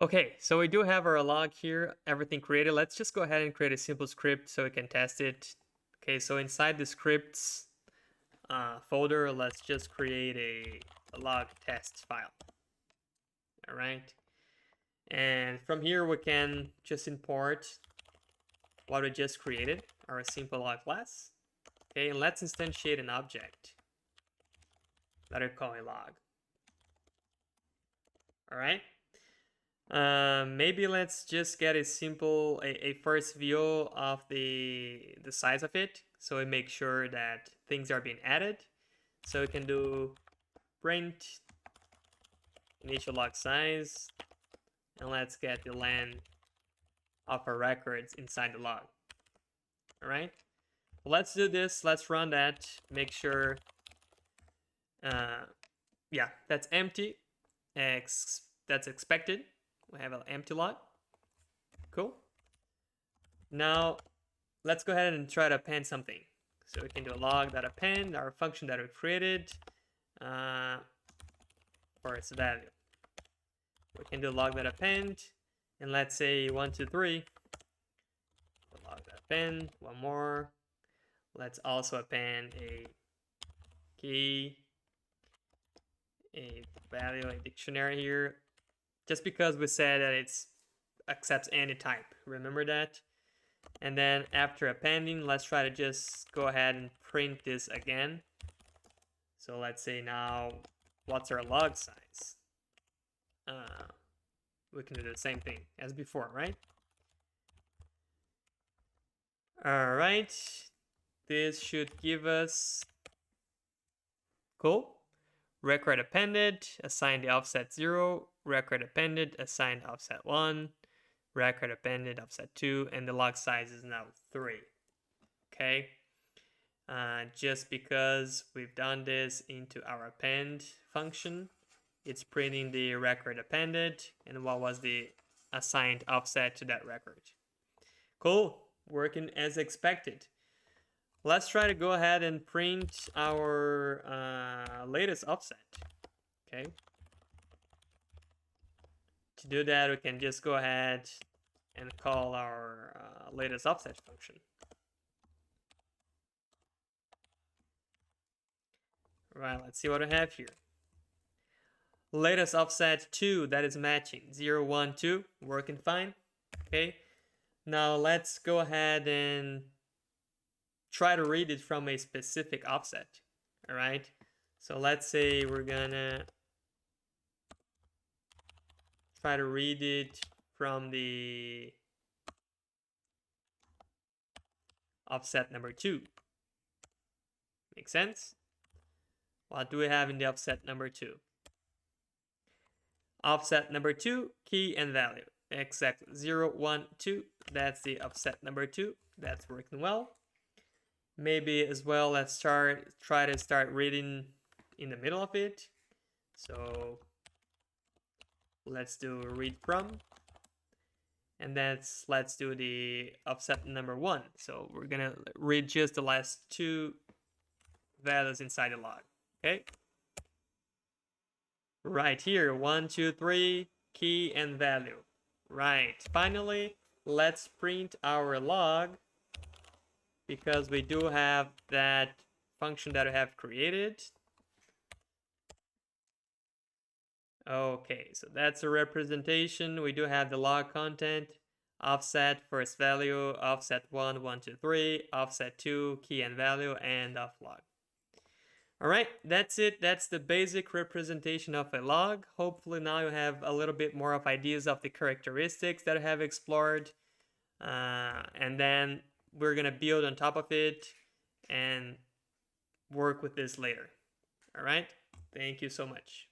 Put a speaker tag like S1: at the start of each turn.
S1: Okay, so we do have our log here, everything created. Let's just go ahead and create a simple script so we can test it. Okay, so inside the scripts folder, let's just create a log test file. All right, and from here we can just import what we just created, our simple log class. Okay, and let's instantiate an object that I call a log. All right. Maybe let's just get a simple a first view of the size of it, so we make sure that things are being added. So we can do print initial log size, and let's get the length of our records inside the log. All right, let's do this. Let's run that. Make sure, yeah, that's empty. That's expected. We have an empty log. Cool. Now let's go ahead and try to append something. So we can do a log.append, our function that we created for its value. We can do log.append, and let's say 1, 2, 3. Log.append, one more. Let's also append a key, a value, a dictionary here, just because we said that it accepts any type. Remember that? And then after appending, let's try to just go ahead and print this again. So let's say now, what's our log size? We can do the same thing as before, right? All right, this should give us, cool. Record appended, assign the offset 0, record appended, assign offset 1, record appended, offset 2, and the log size is now 3. Okay, just because we've done this into our append function, it's printing the record appended and what was the assigned offset to that record. Cool, working as expected. Let's try to go ahead and print our latest offset. Okay. To do that, we can just go ahead and call our latest offset function. Right, let's see what I have here. Latest offset 2, that is matching. 0, 1, 2, working fine. Okay. Now let's go ahead and try to read it from a specific offset. All right. So let's say we're gonna try to read it from the offset number 2. Make sense? What do we have in the offset number 2? Offset number 2, key and value. Exactly. 0, 1, 2. That's the offset number 2. That's working well. Maybe as well, let's try to start reading in the middle of it. So let's do read from, and let's do the offset number 1. So we're gonna read just the last 2 values inside the log. Okay, right here, 1, 2, 3, key and value. Right, finally, let's print our log, because we do have that function that we have created. Okay, so that's a representation. We do have the log content, offset first value, offset 1, 1, 2, 3, offset 2, key and value, and off log. All right, that's it. That's the basic representation of a log. Hopefully now you have a little bit more of ideas of the characteristics that I have explored. And then we're gonna build on top of it and work with this later. All right, thank you so much.